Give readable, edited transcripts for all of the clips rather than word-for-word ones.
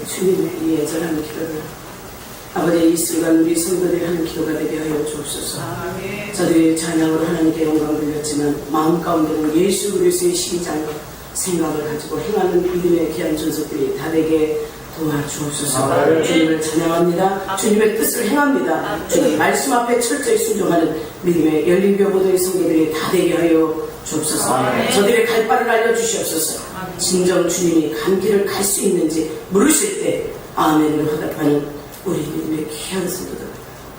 주님의 예전하는 기도를 아버지 이 순간 우리 성도들이 하는 기도가 되게 하여 주옵소서. 저들이 찬양으로 하나님께 영광 돌렸지만 마음 가운데는 예수 그리스도의 심장과 생각을 가지고 행하는 믿음의 귀한 존속들이 다 되게 도와주옵소서. 주님을 찬양합니다. 주님의 뜻을 행합니다. 주님 말씀 앞에 철저히 순종하는 믿음의 열린 교보도의 성도들이 다 되게 하여 주옵소서. 저들의 갈 바를 알려주시옵소서. 진정 주님이 간 길을 갈 수 있는지 물으실 때 아멘으로 화답하는 우리 믿음의 귀한 성도들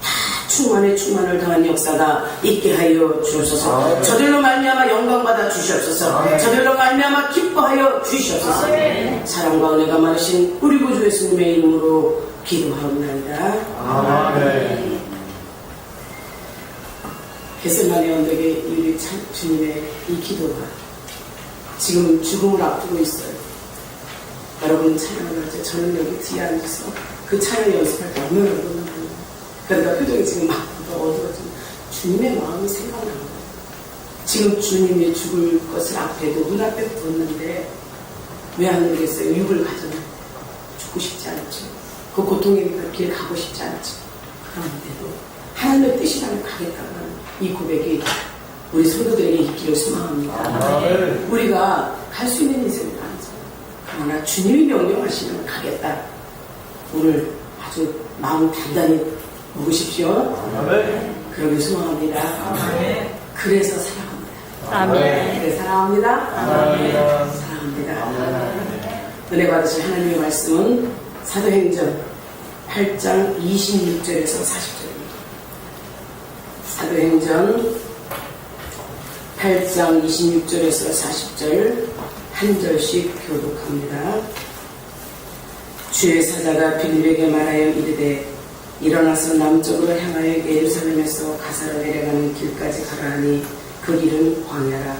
다 충만을 당한 역사가 있게 하여 주옵소서. 저들로 말미암아 영광받아 주시옵소서. 저들로 말미암아 기뻐하여 주시옵소서. 사랑과 은혜가 많으신 우리 구주 예수님의 이름으로 기도하옵나이다. 아멘. 겟세마네 언덕의 우리 주님의 이 기도가 지금 죽음을 앞두고 있어요. 여러분 찬양을 할 때 저는 여기 뒤에 앉아서 그 찬양 연습할 때 얼마나 어려운지. 그러니까 표정이 지금 막 어두워지고 주님의 마음이 생각나는 거예요. 지금 주님이 죽을 것을 앞에도 눈앞에 두었는데 왜 안 그러겠어요? 육을 가져는 죽고 싶지 않죠. 그 고통의 길 가고 싶지 않죠. 그런데도 하나님의 뜻이라면 가겠다는 이 고백이 우리 성도들에게 있기를 소망합니다. 우리가 갈 수 있는 인생은 아니죠. 그러나 주님이 명령하시면 가겠다. 오늘 아주 마음 단단히 먹으십시오. 그러기 소망합니다. 그래서 사랑합니다. 그래서 사랑합니다. 사랑합니다. 은혜 받으실 하나님의 말씀은 사도행전 8장 26절에서 40절입니다. 사도행전 8장 26절에서 40절 한 절씩 교독합니다. 주의 사자가 빌립에게 말하여 이르되 일어나서 남쪽으로 향하여 예루살렘에서 가사로 내려가는 길까지 가라 하니 그 길은 광야라.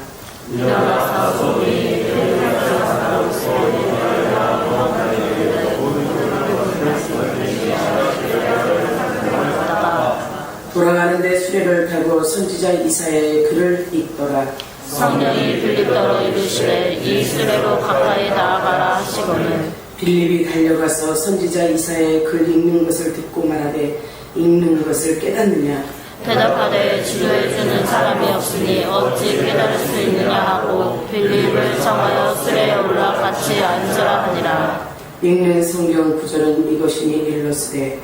돌아가는데 수레를 타고 선지자 이사야의 글을 읽더라. 성령이 빌립더러 이르시되 이 수레로 가까이 나아가라 하시거늘 빌립이 달려가서 선지자 이사야의 글 읽는 것을 듣고 말하되 읽는 것을 깨닫느냐. 대답하되 지도해주는 사람이 없으니 어찌 깨달을 수 있느냐 하고 빌립을 정하여 수레에 올라 같이 앉으라 하니라. 읽는 성경 구절은 이것이니 일러스되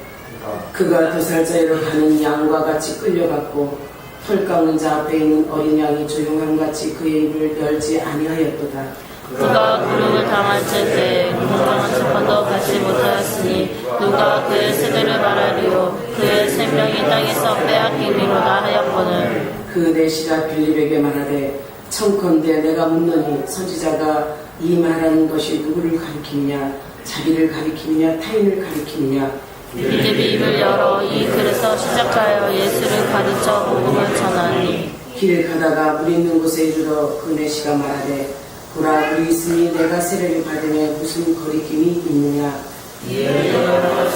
그가 도살자로 가는 양과 같이 끌려갔고 털 깎는 자 앞에 있는 어린 양이 조용함같이 그의 입을 열지 아니하였도다. 그가 고름을 당한 채 공정한 재판도 받지 못하였으니 누가 그의 세대를 말하리요. 그의 생명이 땅에서 빼앗기리로다 하였거늘. 그 내시가 빌립에게 말하되 청컨대 내가 묻노니 선지자가 이 말하는 것이 누구를 가리키느냐 자기를 가리키느냐 타인을 가리키느냐. 빌립이 입을 열어 이 글에서 시작하여 예수를 가르쳐 복음을 전하니 길을 가다가 물 있는 곳에 이르러 그 내시가 말하되 보라 물이 있으니 내가 세례를 받으며 무슨 거리낌이 있느냐. 이에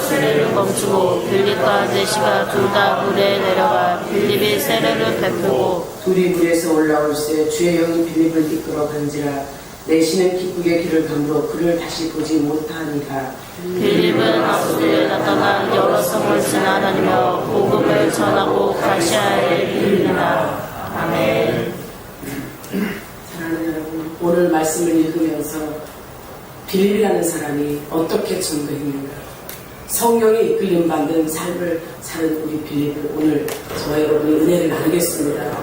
수레를 멈추고 빌립과 내시가 둘 다 물에 내려가 빌립이 세례를 베푸고 둘이 물에서 올라올새 주의 영이 빌립을 이끌어 간지라. 내시는 기쁘게 길을 가므로 그를 다시 보지 못하니라. 빌립은 아수리에 나타나 여러 성을 지나다니며 복음을 전하고 가시아에 이르니라. 아멘. 사랑하는 여러분, 오늘 말씀을 읽으면서 빌립이라는 사람이 어떻게 전도했는가, 성령의 이끌림 받는 삶을 사는 우리 빌립을 오늘 저와 여러분이 은혜를 나누겠습니다.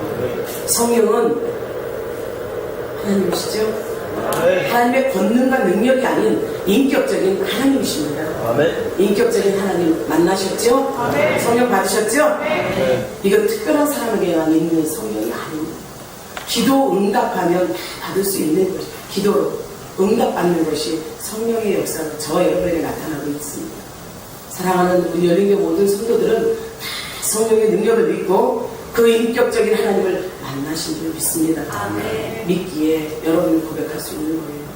성령은 하나님이시죠? 하나님의 권능과 능력이 아닌 인격적인 하나님이십니다. 인격적인 하나님 만나셨죠? 성령 받으셨죠? 이건 특별한 사람에게만 있는 성령이 아닙니다. 기도 응답하면 다 받을 수 있는 것이, 기도로 응답받는 것이 성령의 역사로 저와 여러분에게 나타나고 있습니다. 사랑하는 우리 열린교 모든 성도들은 다 성령의 능력을 믿고 그 인격적인 하나님을 만나신 줄 믿습니다. 믿기에 여러분이 고백할 수 있는 거예요.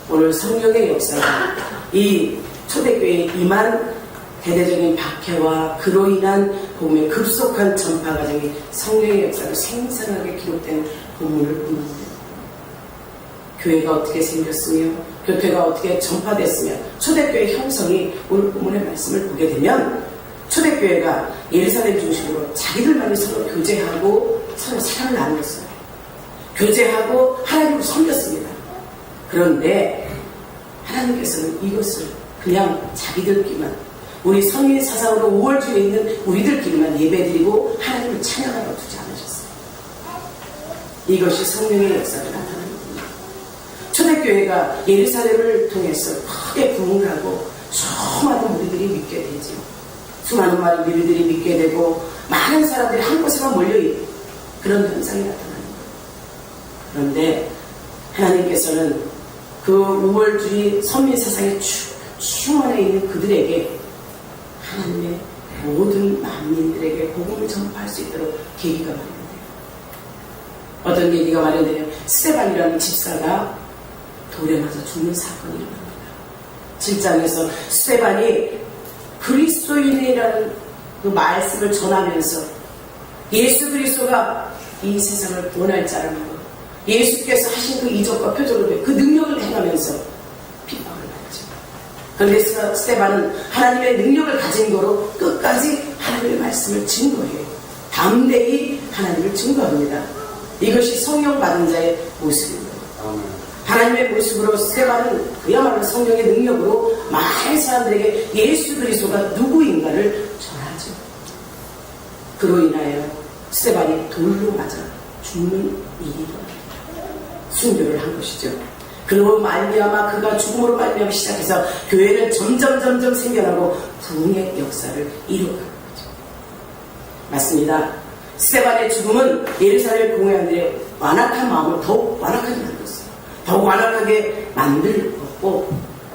오늘 성령의 역사가 이 초대교회에 임한 대대적인 박해와 그로 인한 복음의 급속한 전파 과정이 성령의 역사로 생생하게 기록된 본문을 봅니다. 교회가 어떻게 생겼으며 교회가 어떻게 전파됐으면 초대교회 형성이 오늘 본문의 말씀을 보게 되면 초대교회가 예루살렘 중심으로 자기들만이 서로 교제하고 서로 사랑을 나누었어요. 교제하고 하나님을 섬겼습니다. 그런데 하나님께서는 이것을 그냥 자기들끼리만 우리 성인 사상으로 5월주에 있는 우리들끼리만 예배드리고 하나님을 찬양하러 두지 않으셨어요. 이것이 성령의 역사가 나타나는 겁니다. 초대교회가 예루살렘을 통해서 크게 부흥을 하고 수많은 무리들이 믿게 되죠. 수많은 무리들이 믿게 되고 많은 사람들이 한 곳에만 몰려있는 그런 현상이 나타나는 거예요. 그런데 하나님께서는 그 우월주의 선민사상의 충만해 있는 그들에게 하나님의 모든 만민들에게 복음을 전파할 수 있도록 계기가 마련돼요. 어떤 계기가 마련되냐면 스데반이라는 집사가 돌에 맞아 죽는 사건이 일어납니다. 7장에서 스데반이 그리스도인이라는 그 말씀을 전하면서 예수 그리스도가 이 세상을 구원할 자라는 것, 예수께서 하신 그 이적과 표적을 그 능력을 행하면서 핍박을 받죠. 그런데 스데반은 하나님의 능력을 가진 거로 끝까지 하나님의 말씀을 증거해요. 담대히 하나님을 증거합니다. 이것이 성령 받은 자의 모습입니다. 하나님의 모습으로 스데반은 그야말로 성령의 능력으로 많은 사람들에게 예수 그리스도가 누구인가를 전하죠. 그로 인하여 스데반이 돌로 맞아 죽는 일이 일어납니다. 순교를 한 것이죠. 그로 말미암아 그가 죽음으로 말미암아 시작해서 교회는 점점 생겨나고 부흥의 역사를 이루어가는 거죠. 맞습니다. 스데반의 죽음은 예루살렘 공회원들의 완악한 마음을 더욱 완악하게 만들었어요. 더욱 완악하게 만들었고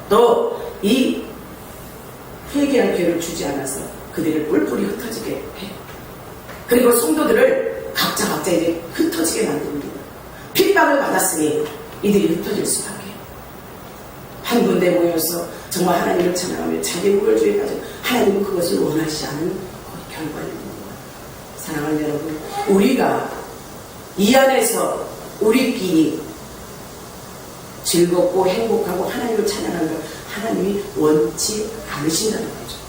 또 이 회개할 기회를 주지 않아서 그들을 뿔뿔이 흩어지게 해요. 그리고 성도들을 각자 이제 흩어지게 만듭니다. 핍박을 받았으니 이들이 흩어질 수밖에. 한 군데 모여서 정말 하나님을 찬양하며 자기 우월주의에 빠져 하나님은 그것을 원하지 않은 결과입니다. 사랑하는 여러분, 우리가 이 안에서 우리끼리 즐겁고 행복하고 하나님을 찬양하는 걸 하나님이 원치 않으신다는 거죠.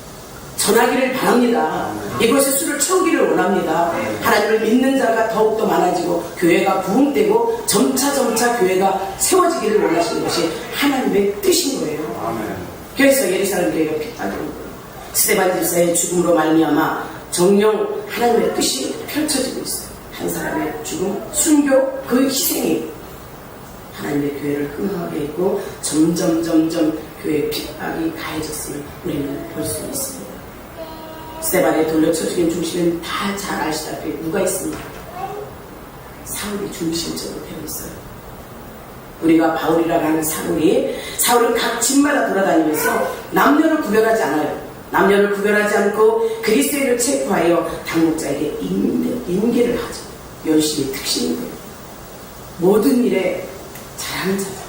전하기를 바랍니다. 이곳에 수를 채우기를 원합니다. 하나님을 믿는 자가 더욱더 많아지고 교회가 부흥되고 점차 교회가 세워지기를 원하시는 것이 하나님의 뜻인 거예요. 그래서 예루살렘 교회가 핍박이 온 거예요. 스데반 집사의 죽음으로 말미암아 정령 하나님의 뜻이 펼쳐지고 있어요. 한 사람의 죽음, 순교, 그 희생이 하나님의 교회를 흥하게 했고 점점 교회의 핍박이 가해졌음을 우리는 볼 수 있습니다. 스데반의 돌려쳐 죽인 중심은 다 잘 아시다시피 누가 있습니까? 사울이 중심적으로 되어 있어요. 우리가 바울이라고 하는 사울은 각 집마다 돌아다니면서 남녀를 구별하지 않아요. 남녀를 구별하지 않고 그리스도인을 체포하여 당목자에게 인계를 하죠. 열심히 특신인 거예요. 모든 일에 잘하는 자다.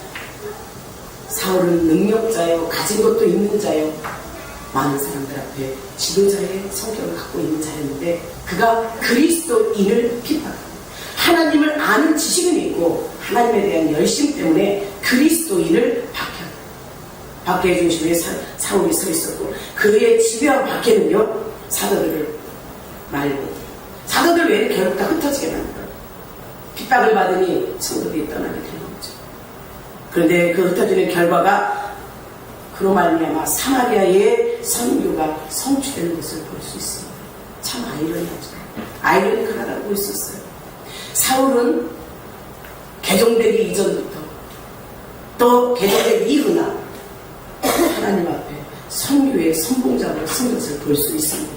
사울은 능력자요, 가진 것도 있는 자요, 많은 사람들 앞에 지도자의 성격을 갖고 있는 자였는데 그가 그리스도인을 핍박합니다. 하나님을 아는 지식은 있고 하나님에 대한 열심 때문에 그리스도인을 박해합니다. 박해의 중심에 사울이 서 있었고 그의 지배한 박해는요 사도들을 말고 사도들 외에는 결국 다 흩어지게 만들어요. 핍박을 받으니 성도들이 떠나게 되는 거죠. 그런데 그 흩어지는 결과가 그로 말미암아 사마리아의 선교가 성취되는 것을 볼 수 있습니다. 참 아이러니하죠. 아이러니하다고 볼 수 있어요. 사울은 개종되기 이전부터 또 개종되기 이후나 하나님 앞에 선교의 선봉자로 쓴 것을 볼 수 있습니다.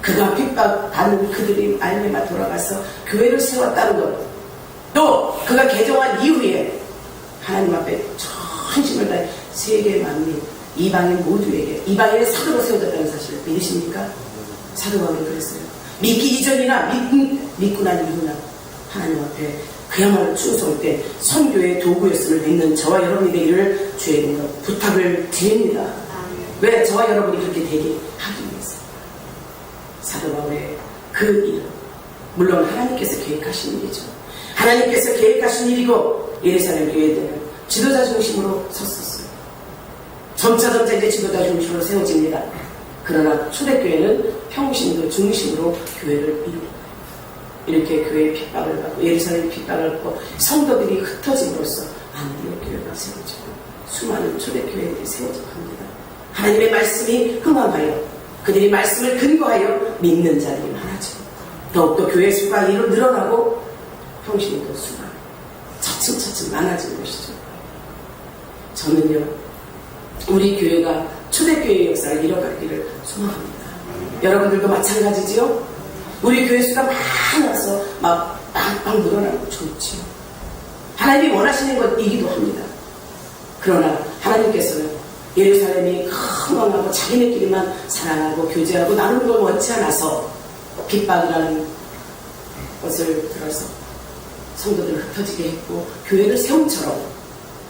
그가 핍박받는 그들이 말미암아 돌아가서 교회를 세웠다는 것, 또 그가 개종한 이후에 하나님 앞에 전심을 다해 세계 만민 이방인 모두에게 이방인의 사도로 세워졌다는 사실을 믿으십니까? 사도 바울이 그랬어요. 믿기 이전이나 믿고 난 이후나 하나님 앞에 그야말로 충성할 때 선교의 도구였음을 믿는 저와 여러분이 되기를 주의 이름으로 부탁을 드립니다. 왜 저와 여러분이 그렇게 되게 하기 위해서. 사도 바울의 그 일, 물론 하나님께서 계획하신 일이죠. 하나님께서 계획하신 일이고 예루살렘 교회들은 지도자 중심으로 섰었어요. 점차 이제 지도자 중심으로 세워집니다. 그러나 초대교회는 평신도 중심으로 교회를 이루고 이렇게 교회의 핍박을 받고 예루살렘 핍박을 받고 성도들이 흩어짐으로써 안디옥 교회가 세워지고 수많은 초대교회들이 세워지고 합니다. 하나님의 말씀이 흥황하여 그들이 말씀을 근거하여 믿는 자들이 많아지고 더욱더 교회 수가 늘어나고 평신도 수가 차츰차츰 많아지는 것이죠. 저는요 우리 교회가 초대교회의 역사를 이뤄가기를 소망합니다. 여러분들도 마찬가지지요? 우리 교회 수가 많아서 막 빵빵 늘어나고 좋지요. 하나님이 원하시는 것이기도 합니다. 그러나 하나님께서는 예루살렘이 흥황하고 자기네끼리만 사랑하고 교제하고 나누는 걸 원치 않아서 핍박이라는 것을 들어서 성도들을 흩어지게 했고 교회를 세움처럼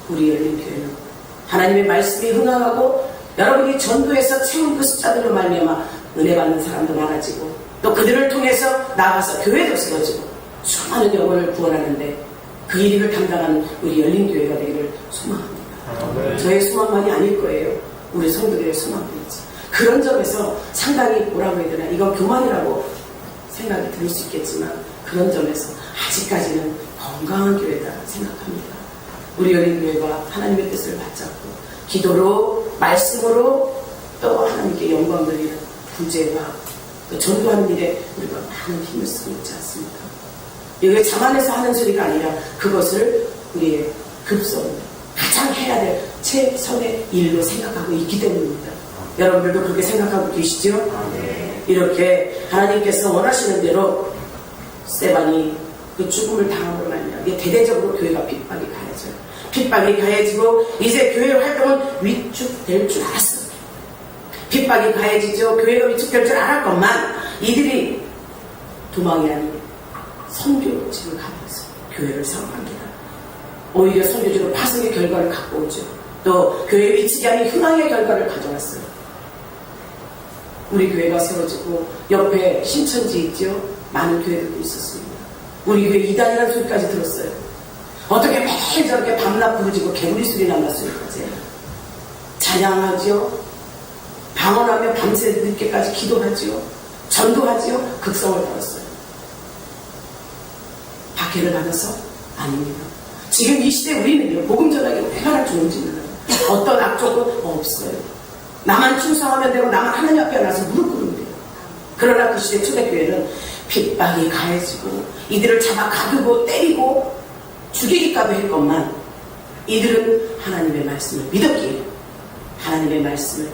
우리 열린 교회는 하나님의 말씀이 흥황하고 여러분이 전도해서 채운 그 숫자들로 말미암아 은혜 받는 사람도 많아지고 또 그들을 통해서 나가서 교회도 세워지고 수많은 영혼을 구원하는데 그 일을 감당하는 우리 열린 교회가 되기를 소망합니다. 저의 소망만이 아닐 거예요. 우리 성도들의 소망들이지. 그런 점에서 상당히 뭐라고 해야 되나 이건 교만이라고 생각이 들 수 있겠지만 그런 점에서 아직까지는 건강한 교회다 생각합니다. 우리 열린 교회가 하나님의 뜻을 받잡고 기도로 말씀으로 또 하나님께 영광 드리는 구제와 또 전도하는 일에 우리가 많은 힘을 쓰고 있지 않습니까? 이게 자만해서 하는 소리가 아니라 그것을 우리의 급선 가장 해야 될 최선의 일로 생각하고 있기 때문입니다. 여러분들도 그렇게 생각하고 계시죠? 이렇게 하나님께서 원하시는 대로 스데반이 그 죽음을 당함으로 말미암아 대대적으로 교회가 핍박이 가해져요. 핍박이 가해지고 이제 교회 활동은 위축될 줄 알았어요. 핍박이 가해지죠. 교회가 위축될 줄 알았건만 이들이 도망이 아닌 선교집을 가면서 교회를 세워갑니다. 오히려 선교집으로 파송의 결과를 갖고 오죠. 또 교회 위축이 아닌 흥황의 결과를 가져왔어요. 우리 교회가 세워지고 옆에 신천지 있죠. 많은 교회들도 있었습니다. 우리 교회 이단이라는 소리까지 들었어요. 어떻게 매일 저렇게 밤낮 부르지고 개구리 소리 난다 소리까지 찬양하지요. 방언하며 밤새 늦게까지 기도하지요. 전도하지요. 극성을 받았어요. 박해를 받아서? 아닙니다. 지금 이 시대 우리는요 복음 전하기 얼마나 좋은지 몰라요. 어떤 악조건 없어요. 나만 충성하면 되고 나만 하나님 앞에 나서 무릎 꿇으면 돼요. 그러나 그 시대 초대교회는 핍박이 가해지고 이들을 잡아 가두고 때리고 죽이기까지 했건만 이들은 하나님의 말씀을 믿었기에 하나님의 말씀을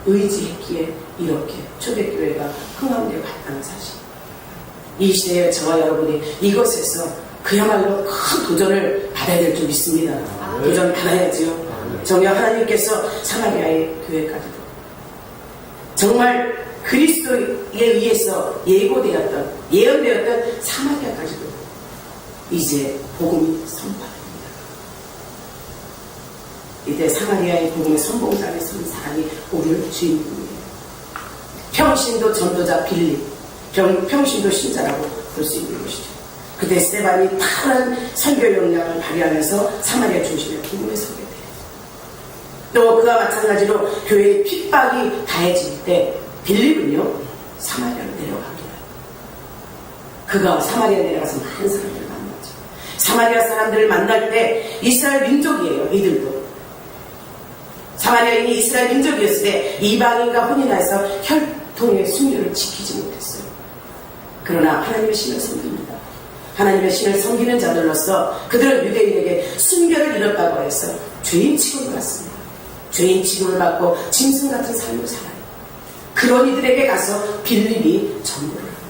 의지했기에 이렇게 초대교회가 흥황되어 갔다는 사실. 이 시대에 저와 여러분이 이것에서 그야말로 큰 도전을 받아야 될 줄 믿습니다. 도전 받아야지요. 정녕 하나님께서 사마리아의 교회까지도 정말 그리스도에 의해서 예고되었던 예언되었던 사마리아까지도 이제 복음이 선포됩니다. 이때 사마리아의 복음의 선봉장에 선 사람이 오늘 주인공이에요. 평신도 전도자 빌립, 평신도 신자라고 볼 수 있는 것이죠. 그때 스데반이 탁월한 선교 역량을 발휘하면서 사마리아 중심의 복음에 서게 돼요. 또 그와 마찬가지로 교회의 핍박이 가해질 때 빌립은요 사마리아로 내려갑니다. 그가 사마리아 내려가서 많은 사람들을 만나죠. 사마리아 사람들을 만날 때 이스라엘 민족이에요. 이들도 사마리아인이 이스라엘 민족이었을 때 이방인과 혼인하여서 혈통의 순결을 지키지 못했어요. 그러나 하나님의 신을 섬깁니다. 하나님의 신을 섬기는 자들로서 그들은 유대인에게 순결을 잃었다고 해서 죄인 취급을 받습니다. 죄인 취급을 받고 짐승 같은 삶을 살아요. 그런 이들에게 가서 빌립이 전도를 합니다.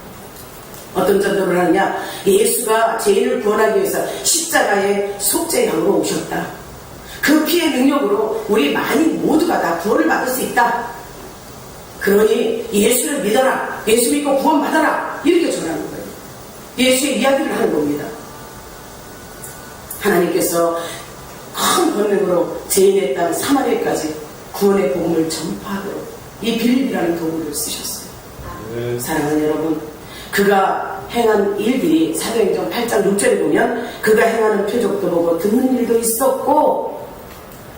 어떤 전도를 하느냐? 예수가 죄인을 구원하기 위해서 십자가의 속죄양으로 오셨다. 그 피의 능력으로 우리 만인 모두가 다 구원을 받을 수 있다. 그러니 예수를 믿어라. 예수 믿고 구원 받아라. 이렇게 전하는 거예요. 예수의 이야기를 하는 겁니다. 하나님께서 큰 권능으로 죄인의 땅 사마리아까지 구원의 복음을 전파하도록 이 빌립이라는 도구를 쓰셨어요. 사랑하는 여러분, 그가 행한 일들이 사도행전 8장 6절에 보면 그가 행하는 표적도 보고 듣는 일도 있었고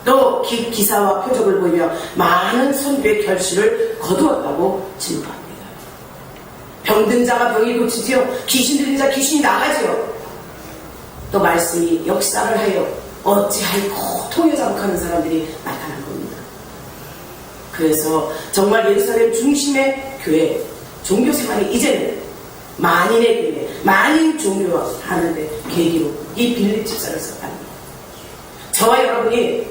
또 기사와 표적을 보이며 많은 선교의 결실을 거두었다고 증거합니다. 병든 자가 병이 고치지요. 귀신 들린 자 귀신이 나가지요. 또 말씀이 역사를 하여 어찌하여 통해 자복하는 사람들이 나타난 겁니다. 그래서 정말 예루살렘 중심의 교회 종교생활이 이제는 만인의 교회 만인 종교화 하는데 계기로 이 빌립 집사를 썼답니다. 저와 여러분이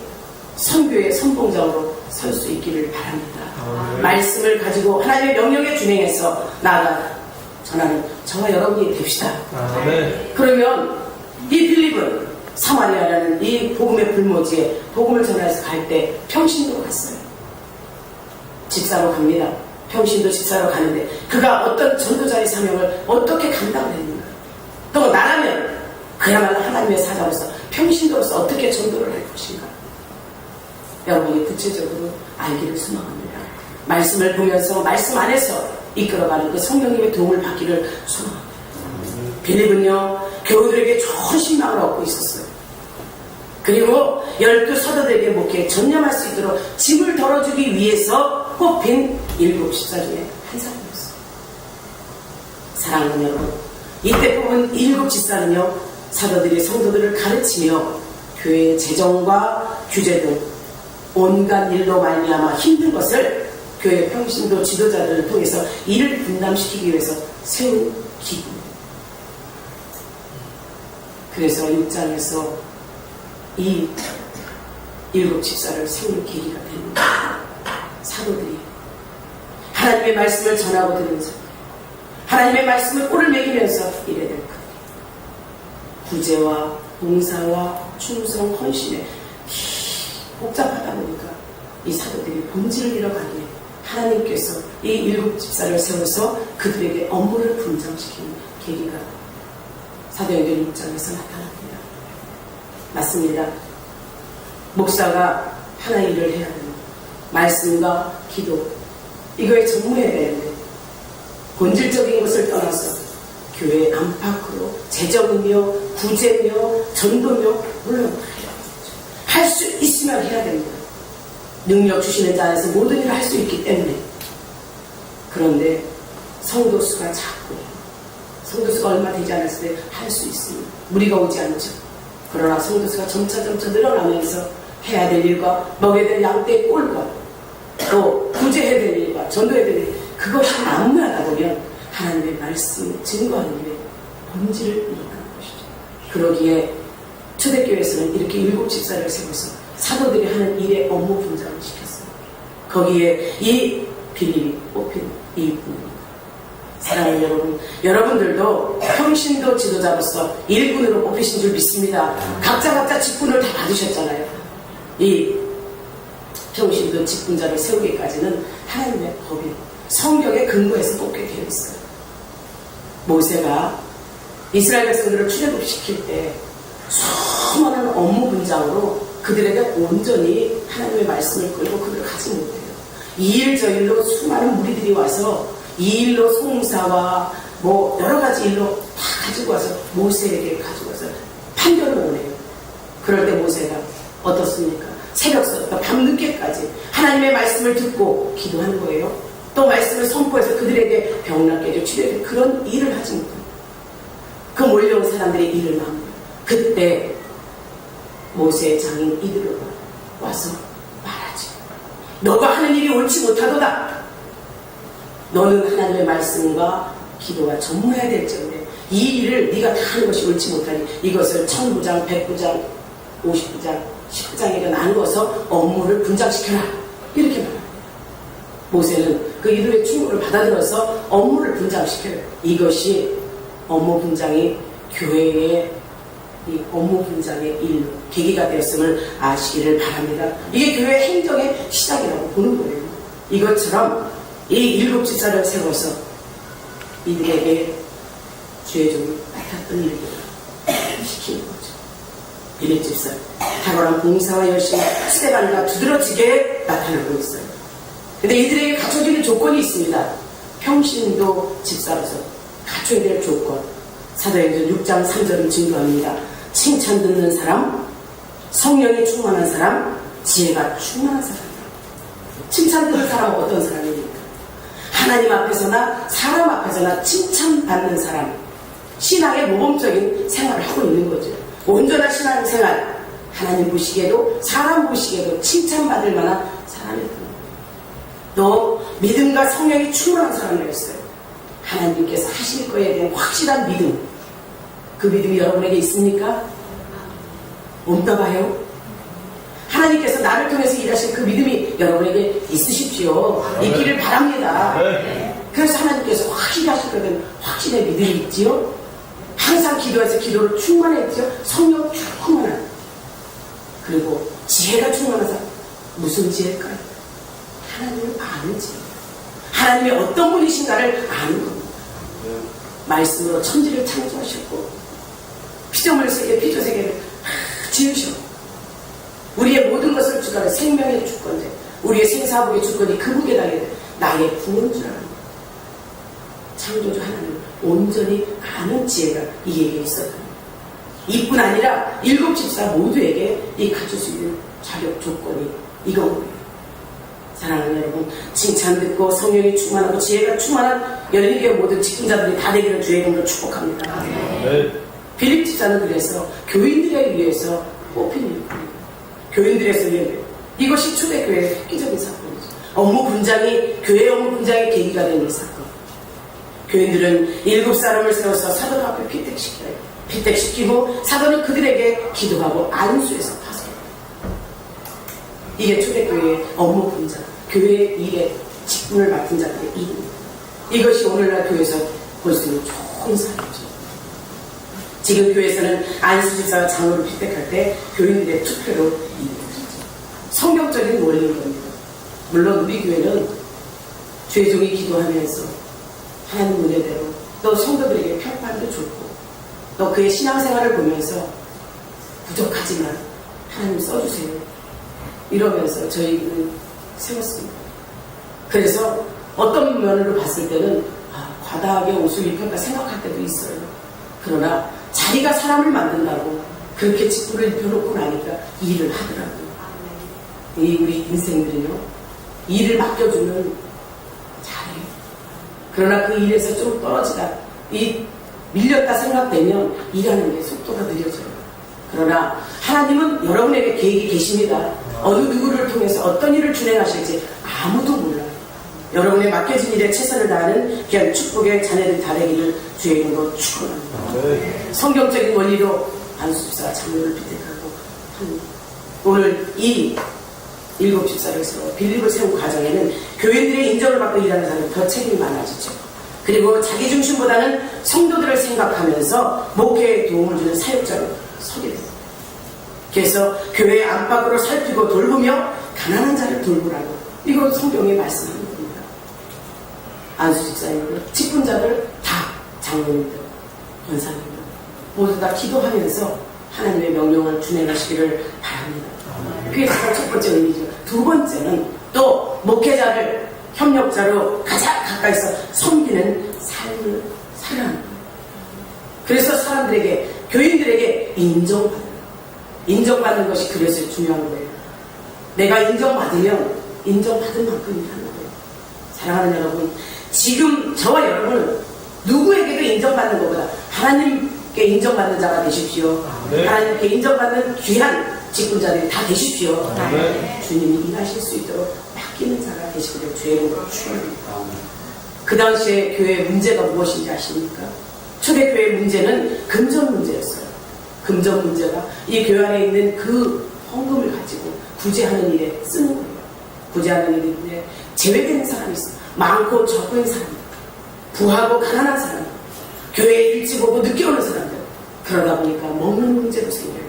선교의 선봉장으로 설 수 있기를 바랍니다. 말씀을 가지고 하나님의 명령에 준행해서 나아가 전하는 저와 여러분이 됩시다. 그러면 이 빌립은 사마리아라는 이 복음의 불모지에 복음을 전해서 갈 때 평신도로 갔어요. 집사로 갑니다. 평신도 집사로 가는데 그가 어떤 전도자의 사명을 어떻게 감당을 했는가, 또 나라면 그야말로 하나님의 사자로서 평신도로서 어떻게 전도를 할 것인가, 여러분이 구체적으로 알기를 소망합니다. 말씀을 보면서 말씀 안에서 이끌어가는 그 성령님의 도움을 받기를 소망합니다. 빌립은요 교우들에게 좋은 신망을 얻고 있었어요. 그리고 12 사도들에게 목회에 전념할 수 있도록 짐을 덜어주기 위해서 뽑힌 7 집사 중에 한 사람이었어요. 사랑하는 여러분, 이때 뽑은 7 집사는요 사도들이 성도들을 가르치며 교회의 재정과 규제 등 온갖 일로 말미암아 힘든 것을 교회 평신도 지도자들을 통해서 이를 분담시키기 위해서 세운 기구입니다. 그래서 6장에서 이 7 집사를 세우는 계기가 됩니다. 사도들이 하나님의 말씀을 전하고 들으면서 하나님의 말씀을 꼴을 매기면서 이래야 될 것. 구제와 봉사와 충성, 헌신에 복잡하다 보니까 이 사도들이 본질을 잃어가기에 하나님께서 이 7 집사를 세워서 그들에게 업무를 분장시키는 계기가 사도행전 6장에서 나타납니다. 맞습니다. 목사가 하나의 일을 해야 됩니다. 말씀과 기도, 이거에 전무해야 되는데 본질적인 것을 떠나서 교회 안팎으로 재정이며 구제며 전도며 물론 할 수 있으면 해야 됩니다. 능력 주시는 자 안에서 모든 일을 할 수 있기 때문에. 그런데 성도 수가 작고 성도 수가 얼마 되지 않았을 때 할 수 있습니다. 무리가 오지 않죠. 그러나 성도 수가 점차 늘어나면서 해야 될 일과 먹여야 될 양떼의 꼴과 또 구제해야 될 일과 전도해야 될 일, 그것이 난무하다 보면 하나님의 말씀을 증거하는 일에 본질을 잃어가는 것이죠. 그러기에 초대교회에서는 이렇게 7 집사를 세워서 사도들이 하는 일에 업무 분장을 시켰어요. 거기에 이 빌립이 뽑힌 이 분입니다. 사랑하는 여러분, 여러분들도 평신도 지도자로서 일꾼으로 뽑히신 줄 믿습니다. 각자 직분을 다 받으셨잖아요. 이 평신도 직분자를 세우기까지는 하나님의 법이 성경에 근거해서 뽑게 되어 있어요. 모세가 이스라엘 백성들을 출애굽시킬 때 수많은 업무 분장으로 그들에게 온전히 하나님의 말씀을 끌고 그들을 가지 못해요. 이 일 저 일로 수많은 무리들이 와서 이 일로 송사와 뭐 여러 가지 일로 다 가지고 와서 모세에게 가지고 와서 판결을 원해요. 그럴 때 모세가 어떻습니까? 새벽부터 밤늦게까지 하나님의 말씀을 듣고 기도하는 거예요. 또 말씀을 선포해서 그들에게 병낫게 해줘 치료해 그런 일을 하지 못합니다. 그 몰려온 사람들의 일을 마무리. 그때 모세의 장인 이드로가 와서 말하지. 너가 하는 일이 옳지 못하도다. 너는 하나님의 말씀과 기도가 전무해야 될 점에 이 일을 네가 다 하는 것이 옳지 못하니 이것을 1009장, 109장, 59장, 19장에게 나누어서 업무를 분장시켜라. 이렇게 말합니다. 모세는 그 이들의 충고를 받아들여서 업무를 분장시켜요. 이것이 업무 분장이 교회의 이 업무 분장의 일로 계기가 되었음을 아시기를 바랍니다. 이게 교회 행정의 시작이라고 보는 거예요. 이것처럼 이 7 집사를 세워서 이들에게 주의 종이 맡았던 일을 시키는 거죠. 1 집사, 탁월한 봉사와 열심, 스데반과 두드러지게 나타나고 있어요. 근데 이들에게 갖춰지는 조건이 있습니다. 평신도 집사로서 갖춰야 될 조건. 사도행전 6장 3절을 증거합니다. 칭찬 듣는 사람, 성령이 충만한 사람, 지혜가 충만한 사람이에요. 칭찬 들은 사람은 어떤 사람입니까? 하나님 앞에서나 사람 앞에서나 칭찬받는 사람, 신앙의 모범적인 생활을 하고 있는 거죠. 온전한 신앙생활, 하나님 보시기에도 사람 보시기에도 칭찬받을 만한 사람이에요. 또 믿음과 성령이 충만한 사람이었어요. 하나님께서 하실 거에 대한 확실한 믿음, 그 믿음이 여러분에게 있습니까? 없나 봐요. 하나님께서 나를 통해서 일하신 그 믿음이 여러분에게 있으십시오. 있기를 바랍니다. 그래서 하나님께서 확실히 하실 거에 대한 확신의 믿음이 있지요. 항상 기도해서 기도를 충만했죠. 성령 충만한, 그리고 지혜가 충만한 사람. 무슨 지혜일까요? 하나님을 아는 지혜. 하나님이 어떤 분이신가를 아는 겁니다. 말씀으로 천지를 창조하셨고 피조물 세계, 피조 세계를 지으셨고 우리의 모든 것을 주관해 생명의 주권자, 우리의 생사복의 주권이 그분께 달려있는 나의 구원주라는 거예요. 창조주 하나님을 온전히 아는 지혜가 이에게 있었던 거예요. 이뿐 아니라 일곱 집사 모두에게 이 갖출 수 있는 자격 조건이 이건 거예요. 사랑하는 여러분, 칭찬 듣고 성령이 충만하고 지혜가 충만한 열린교회 모든 직분자들이 다 되기를 주의 이름으로 축복합니다. 빌립 집사는 그래서 교인들에 위해서 뽑힌 일입니다. 교인들에서 위해 이것이 초대교회의 획기적인 사건이죠. 업무 분장이, 교회 업무 분장의 계기가 된 이 사건. 교인들은 7사람을 세워서 사도들 앞에 피택시키고 사도는 그들에게 기도하고 안수해서 파송합니다. 이게 초대교회의 업무 분장, 교회의 일에 직분을 맡은 자들의 일입니다. 이것이 오늘날 교회에서 볼 수 있는 좋은 사례죠. 지금 교회에서는 안수집사와 장로를 피택할 때 교인들의 투표로 이루어지죠. 성경적인 원리인 겁니다. 물론 우리 교회는 죄종이 기도하면서 하나님 은혜대로 또 성도들에게 평판도 좋고 또 그의 신앙생활을 보면서 부족하지만 하나님 써주세요 이러면서 저희는 세웠습니다. 그래서 어떤 면으로 봤을 때는 과다하게 옷을 입혔다 생각할 때도 있어요. 그러나 자기가 사람을 만든다고 그렇게 직분을 입혀놓고 나니까 일을 하더라고요. 이 우리 인생들은요, 일을 맡겨주면 잘해요. 그러나 그 일에서 좀 떨어지다, 밀렸다 생각되면 일하는 게 속도가 느려져요. 그러나 하나님은 여러분에게 계획이 계십니다. 어느 누구를 통해서 어떤 일을 진행하실지 아무도 몰라요. 여러분의 맡겨진 일에 최선을 다하는 귀한 축복의 자녀들 다 되기를 주의 이름으로 축원합니다. 성경적인 원리로 안수집사와 장로를 피택하고 오늘 이 7집사를 세워 빌립을 세운 과정에는 교인들의 인정을 받고 일하는 사람은 더 책임이 많아지죠. 그리고 자기 중심보다는 성도들을 생각하면서 목회에 도움을 주는 사역자로 서게 됩니다. 그래서 교회 안팎으로 살피고 돌보며 가난한 자를 돌보라고 이건 성경에 말씀하는 겁니다. 안수집사님들, 직분자들 다 장로님들, 권사님들 모두 다 기도하면서 하나님의 명령을 준행하시기를 바랍니다. 그게 첫 번째 의미죠. 두 번째는 또 목회자를 협력자로 가장 가까이서 섬기는 삶을 살아가는 거예요. 그래서 사람들에게, 교인들에게 인정받는 것이 그래서 중요한 거예요. 내가 인정받으면 인정받은 만큼 일하는 거예요. 사랑하는 여러분, 지금 저와 여러분은 누구에게도 인정받는 것보다 하나님께 인정받는 자가 되십시오. 하나님께 인정받는 귀한 직분자들이 다 되십시오. 주님이 일하실 수 있도록 맡기는 자가 되시기를 주의 이름으로 축원합니다. 그 당시에 교회의 문제가 무엇인지 아십니까? 초대교회의 문제는 금전 문제였어요. 금전 문제가 이 교회 안에 있는 그 헌금을 가지고 구제하는 일에 쓰는 거예요. 구제하는 일인데 제외되는 사람이 있어요. 많고 적은 사람, 부하고 가난한 사람, 교회에 일찍 오고 늦게 오는 사람들. 그러다 보니까 먹는 문제도 생겨요.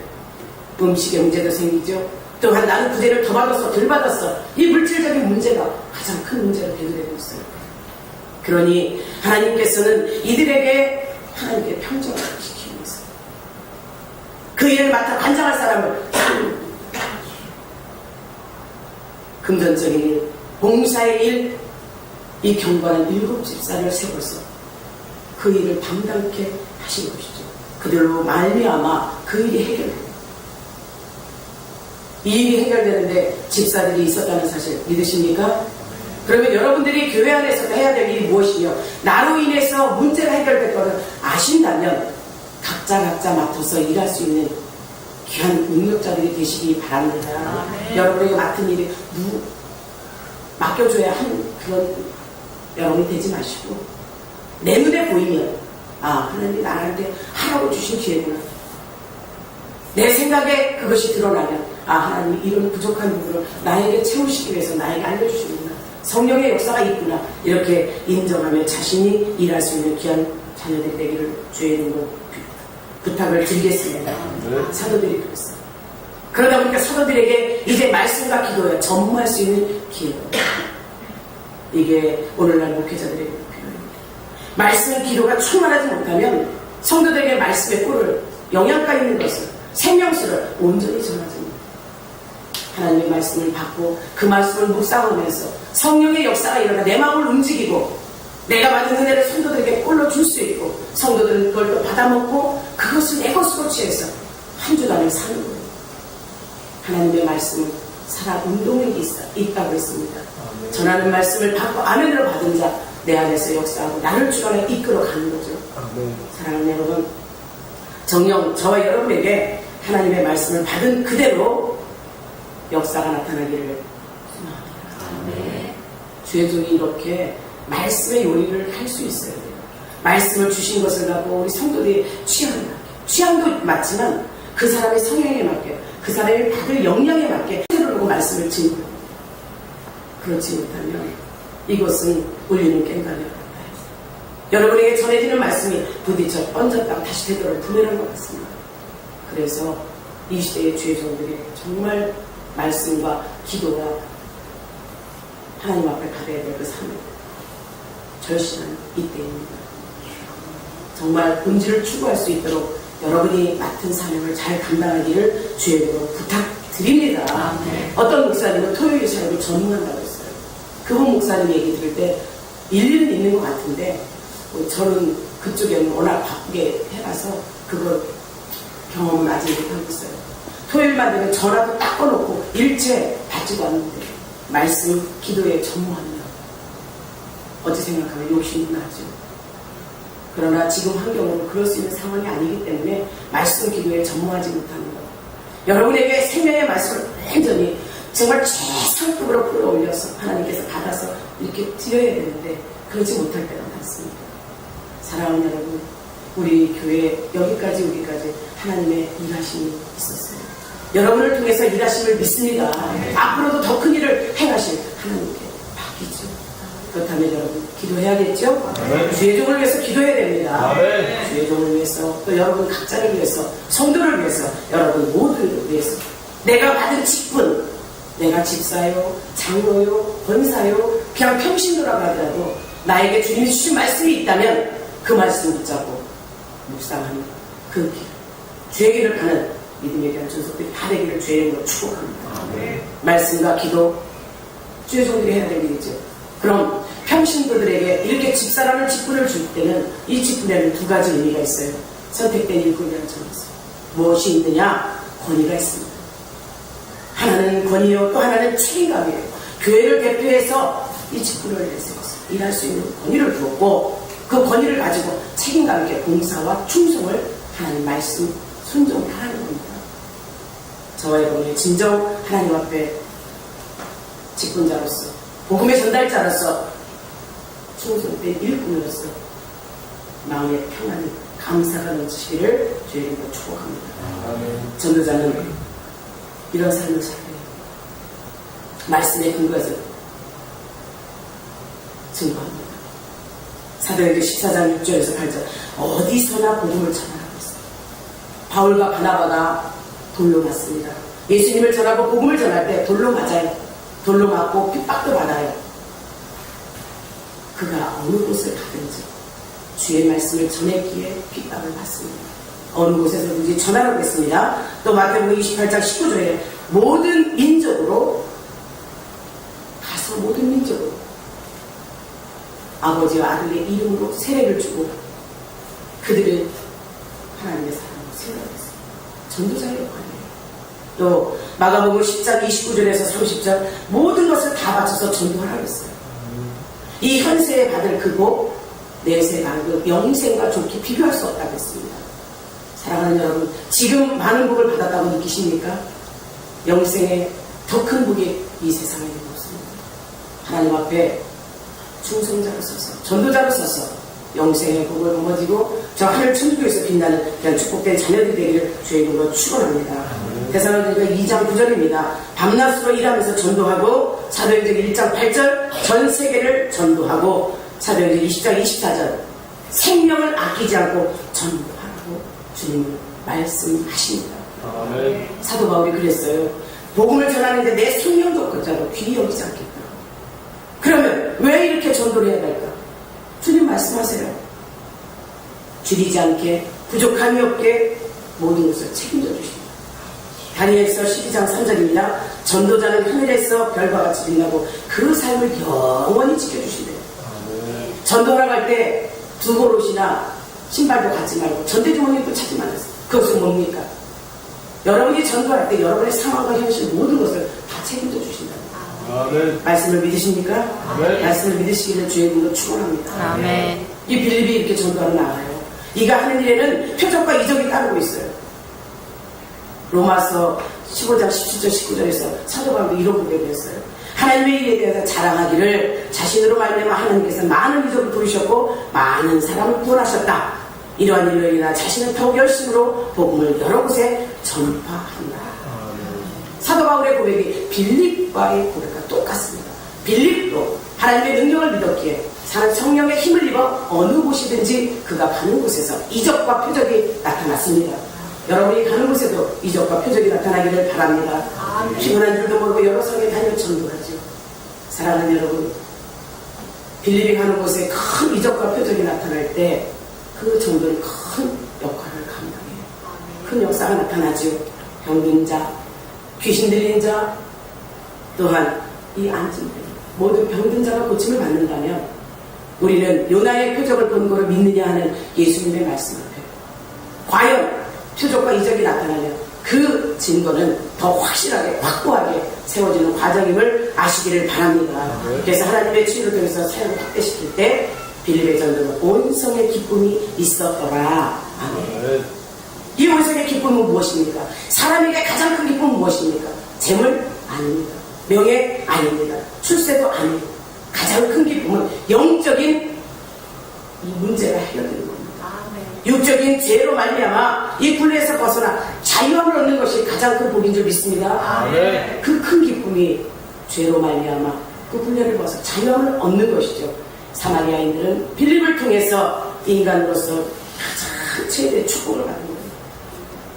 음식의 문제도 생기죠. 또한 나는 구제를 더 받았어, 덜 받았어. 이 물질적인 문제가 가장 큰 문제로 대두되고 있어요. 그러니 하나님께서는 이들에게 하나님께 평정을 시키고 있어요. 그 일을 맡아 관장할 사람을 금전적인 일, 봉사의 일, 이 경관한 7집사를 세워서 그 일을 담당케 하신 것이죠. 그들로 말미암아 그 일이 해결됩니다. 이 일이 해결되는데 집사들이 있었다는 사실 믿으십니까? 그러면 여러분들이 교회 안에서 해야 될 일이 무엇이며 나로 인해서 문제가 해결될 것을 아신다면 각자 맡아서 일할 수 있는 귀한 능력자들이 되시기 바랍니다. 여러분에게 맡은 일이 맡겨줘야 한 그런 여러분이 되지 마시고 내 눈에 보이면 하나님이 나한테 하라고 주신 기회구나. 내 생각에 그것이 드러나면 하나님이 이런 부족한 부분을 나에게 채우시기 위해서 나에게 알려주시는구나. 성령의 역사가 있구나. 이렇게 인정하며 자신이 일할 수 있는 귀한 자녀들이 되기를 주의 이름으로 부탁을 드리겠습니다. 사도들이 그랬어요. 그러다 보니까 사도들에게 이제 말씀과 기도에 전무할 수 있는 기회가 이게 오늘날 목회자들에게 필요합니다. 말씀 기도가 충만하지 못하면 성도들에게 말씀의 꿀을 영양가 있는 것을 생명수를 온전히 전하지 못합니다. 하나님의 말씀을 받고 그 말씀을 묵상하면서 성령의 역사가 일어나 내 마음을 움직이고 내가 받은 은혜를 성도들에게 꿀로 줄 수 있고 성도들은 그걸 또 받아먹고 그것을 내 것으로 취해서 한 주간을 사는 거예요. 하나님의 말씀은 살아 운동력이 있다고 했습니다. 전하는 말씀을 받고 아멘으로 받은 자 내 안에서 역사하고 나를 주관해 이끌어가는 거죠. 사랑하는 여러분, 정녕 저와 여러분에게 하나님의 말씀을 받은 그대로 역사가 나타나기를 소망합니다. 주의 종이 이렇게 말씀의 요리를 할 수 있어야 돼요. 말씀을 주신 것을 갖고 우리 성도들이 취향도 맞지만 그 사람의 성향에 맞게 그 사람이 받을 영향에 맞게 그러고 말씀을 지는 거예요. 그렇지 못하면 이것은 울리는 꽹과리 같아요. 여러분에게 전해지는 말씀이 부딪혀 얹었다가 다시 되돌아 부메랑 것 같습니다. 그래서 이 시대의 주의 종들이 정말 말씀과 기도와 하나님 앞에 가려야 될 그 삶을 절실한 이때입니다. 정말 본질을 추구할 수 있도록 여러분이 맡은 사명을 잘 감당하기를 주의 이름으로 부탁드립니다. 어떤 목사님은 토요일 사역을 전문한다고 했어요. 그분 목사님 얘기 들을 때 일리는 있는 것 같은데 저는 그쪽에는 워낙 바쁘게 해봐서 그거 경험을 아직 못하고 있어요. 토요일만 되면 전화도 딱 꺼놓고 일체 받지도 않는데 말씀, 기도에 전무합니다. 어찌 생각하면 욕심이 나죠. 그러나 지금 환경으로 그럴 수 있는 상황이 아니기 때문에 말씀, 기도에 전무하지 못하는 것. 여러분에게 생명의 말씀을 완전히 정말 최상급으로 끌어올려서 하나님께서 받아서 이렇게 드려야 되는데 그러지 못할 때가 많습니다. 사랑하는 여러분, 우리 교회 여기까지 오기까지 하나님의 일하심이 있었어요. 여러분을 통해서 일하심을 믿습니다. 앞으로도 더 큰 일을 행하실 하나님께 맡기죠. 그렇다면 여러분 기도해야겠죠? 주의 종을 위해서 기도해야 됩니다. 주의 종을 위해서 또 여러분 각자를 위해서 성도를 위해서 여러분 모두를 위해서 내가 받은 직분 내가 집사요, 장로요, 권사요 그냥 평신도라고 하더라도 나에게 주님이 주신 말씀이 있다면 그 말씀 붙잡고 묵상하는 그 길, 주의 길을 가는 믿음에 대한 전속들이 다 되기를 주의 이름으로 축복합니다. 말씀과 기도 주의 종들이 해야 될 일이죠. 그럼 평신도들에게 이렇게 집사라는 직분을 줄 때는 이 직분에는 두 가지 의미가 있어요. 선택된 일꾼이라는 점이 있어요. 무엇이 있느냐? 권위가 있습니다. 하나는 권위요, 또 하나는 책임감이에요. 교회를 대표해서 이 직분을 위해서 일할 수 있는 권위를 주었고 그 권위를 가지고 책임감 있게 봉사와 충성을 하나님 말씀 순종을 하는 겁니다. 저와 여러분이 진정 하나님 앞에 직분자로서 복음의 전달자로서 충성된 일꾼으로서 마음의 평안이 감사가 넘치기를 주의 이름으로 축복합니다. 전도자는 이런 삶을 살아요. 말씀에 근거해서 증거합니다. 사도행전 14장 6절에서 8절 어디서나 복음을 전하라고 했어요. 바울과 바나바가 돌로 맞습니다. 예수님을 전하고 복음을 전할 때 돌로 맞아요. 돌로 맞고 핍박도 받아요. 그가 어느 곳을 가든지 주의 말씀을 전했기에 핍박을 받습니다. 어느 곳에서든지 전하라고 했습니다. 또 마태복음 28장 19절에 모든 민족으로 가서 모든 민족으로 아버지와 아들의 이름으로 세례를 주고 그들을 하나님의 사랑으로 세워했어요. 전도자의 역할이에요. 또 마가복음 10장 29절에서 30절 모든 것을 다 바쳐서 전도하라고 했어요. 이 현세에 받을 그 복, 내세 만국 영생과 좋게 비교할 수 없다고 했습니다. 사랑하는 여러분, 지금 많은 복을 받았다고 느끼십니까? 영생에 더 큰 복이 이 세상에는 없습니다. 하나님 앞에 충성자로 서서, 전도자로 서서 영생의 복을 거머쥐고 저 하늘 천국에서 빛나는 그냥 축복된 자녀들이 되기를 주의 이름으로 축원합니다. 데살로니가 2장 9절입니다. 밤낮으로 일하면서 전도하고, 사도행전 1장 8절 전 세계를 전도하고, 사도행전 20장 24절 생명을 아끼지 않고 전도하라고 주님은 말씀하십니다. 아멘. 사도 바울이 그랬어요. 복음을 전하는데 내 생명도 끝자로 귀히 여기지 않겠다. 그러면 왜 이렇게 전도를 해야 될까? 주님 말씀하세요. 줄이지 않게, 부족함이 없게 모든 것을 책임져 주십니다. 다니엘서 12장 3절입니다. 전도자는 하늘에서 별과 같이 빛나고 그 삶을 영원히 지켜주신대요. 전도하러 갈 때 두 보롯이나 신발도 갖지 말고 전대주머니도 찾지 말았어요. 그것은 뭡니까? 여러분이 전도할 때 여러분의 상황과 현실 모든 것을 다 책임져 주신다. 아멘. 말씀을 믿으십니까? 아멘. 말씀을 믿으시기를 주의 이름으로 축원합니다. 아멘. 이 빌립이 이렇게 전도하러 나가요. 이가 하는 일에는 표적과 이적이 따르고 있어요. 로마서 15장 17절 19절에서 사도 바울도 이런 고백을 했어요. 하나님의 일에 대해서 자랑하기를 자신으로 말미암아 하나님께서 많은 이적을 부르셨고 많은 사람을 구원하셨다. 이러한 일로 인하 자신은 더욱 열심으로 복음을 여러 곳에 전파한다. 사도 바울의 고백이 빌립과의 고백과 똑같습니다. 빌립도 하나님의 능력을 믿었기에 사는 성령의 힘을 입어 어느 곳이든지 그가 가는 곳에서 이적과 표적이 나타났습니다. 여러분이 가는 곳에도 이적과 표적이 나타나기를 바랍니다. 피곤한 줄도 모르고 여러 성에 다녀 전도하죠. 사랑하는 여러분, 빌립이 가는 곳에 큰 이적과 표적이 나타날 때 그 정도는 큰 역할을 감당해요. 큰 역사가 나타나죠. 병든 자, 귀신 들린 자, 또한 이 앉은 자, 모든 병든 자가 고침을 받는다면 우리는 요나의 표적을 근거로 믿느냐 하는 예수님의 말씀 앞에 과연 표적과 이적이 나타나면 그 증거는 더 확실하게 확고하게 세워지는 과정임을 아시기를 바랍니다. 그래서 하나님의 치유를 통해서 사역을 확대시킬 때 빌립의 전도는 온성의 기쁨이 있었더라. 아멘. 이 온성의 기쁨은 무엇입니까? 사람에게 가장 큰 기쁨은 무엇입니까? 재물? 아닙니다. 명예? 아닙니다. 출세도 아닙니다. 가장 큰 기쁨은 영적인 이 문제가 해결되는 겁니다. 육적인 죄로 말미암아 이 굴레에서 벗어나 자유함을 얻는 것이 가장 큰 복인 줄 믿습니다. 그 큰 기쁨이 죄로 말미암아 그 굴레를 벗어 자유함을 얻는 것이죠. 사마리아인들은 빌립을 통해서 인간으로서 가장 최대의 축복을 받는 거예요.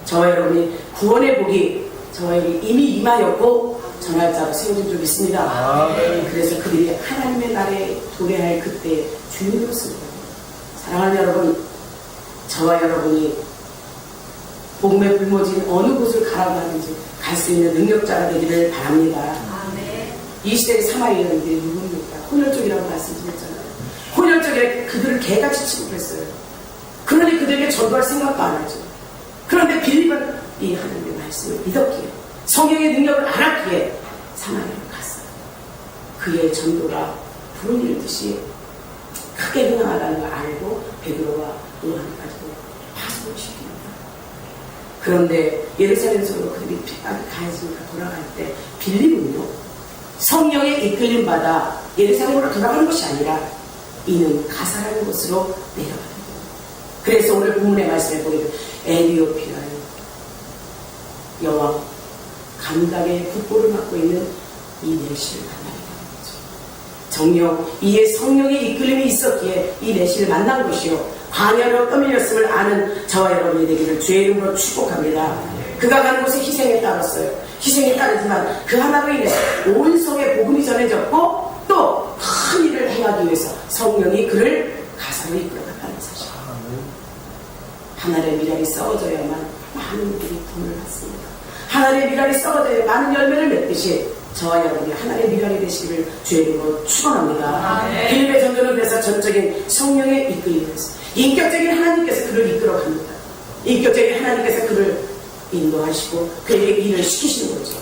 저와 여러분이 구원의 복이 저에게 이미 임하였고 전할 자로 세워진 줄 믿습니다. 그래서 그들이 하나님의 나라에 도래할 그때 주인으로습니다. 사랑하는 여러분, 저와 여러분이 복음에 불모진 어느 곳을 가라고 하는지 갈 수 있는 능력자가 되기를 바랍니다. 이 시대의 사마리아인들이 누굽니까? 혼혈족이라고 말씀드렸잖아요. 혼혈족에 그들을 개같이 취급했어요. 그러니 그들에게 전도할 생각도 안 하죠. 그런데 빌립은 이 하나님의 말씀을 믿었기에 성령의 능력을 알았기에 사마리아로 갔어요. 그의 전도가 불을 일듯이 크게 흥하다는 걸 알고 베드로와 요한까지도 파송을 시킵니다. 그런데 예루살렘으로 그들이 가야지니까 돌아갈 때 빌립은요, 성령에 이끌림 받아 예루살렘으로 돌아가는 것이 아니라 이는 가사라는 곳으로 내려가는 겁니다. 그래서 오늘 본문의 말씀을 보게 되면 에티오피아의 여왕 감각의 국보를 맡고 있는 이 내시를 만나게 되는 거죠. 정령 이에 성령의 이끌림이 있었기에 이 내시를 만난 것이요 광야로 떠밀렸음을 아는 저와 여러분이 되기를 주의 이름으로 축복합니다. 그가 가는 곳에 희생에 따랐어요. 희생에 따르지만 그 하나로 인해 온 성에 복음이 전해졌고 또 큰 일을 행하기 위해서 성령이 그를 가사로 이끌어갔다는 사실. 하늘의 미랄이 썩어져야만 많은 분들이 돈을 받습니다. 하늘의 미랄이 썩어져야 많은 열매를 맺듯이 저와 여러분이 하늘의 미랄이 되시기를 주의 이름으로 축원합니다. 빌립의 전도는 그래서 전적인 성령의 이끌림에서 인격적인 하나님께서 그를 이끌어갑니다. 인격적인 하나님께서 그를 인도하시고 그에게 일을 시키시는 거죠.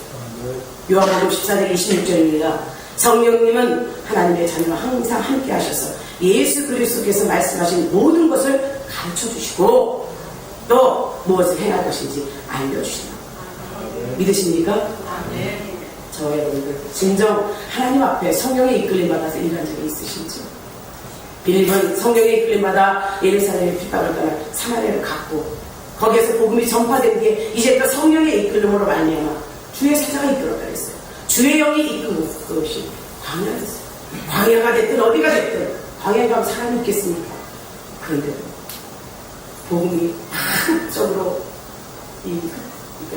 요한복음 14장 26절입니다. 성령님은 하나님의 자녀와 항상 함께 하셔서 예수 그리스도께서 말씀하신 모든 것을 가르쳐 주시고 또 무엇을 행할 것인지 알려주신다. 믿으십니까? 저와 여러분들 진정 하나님 앞에 성령에 이끌림 받아서 일한 적이 있으신지요? 빌립은 성령에 이끌림 받아 예루살렘의 핍박을 떠나 사마리아를 갔고 거기에서 복음이 전파된 뒤에 이제 또 성령의 이끌림으로 말미암아 주의 사자가 이끌었다 했어요. 주의 영이 이끄고 그것이 광야였어요. 광야가 됐든 어디가 됐든 광야에 가면 사람이 있겠습니까? 그런데도 복음이 파급적으로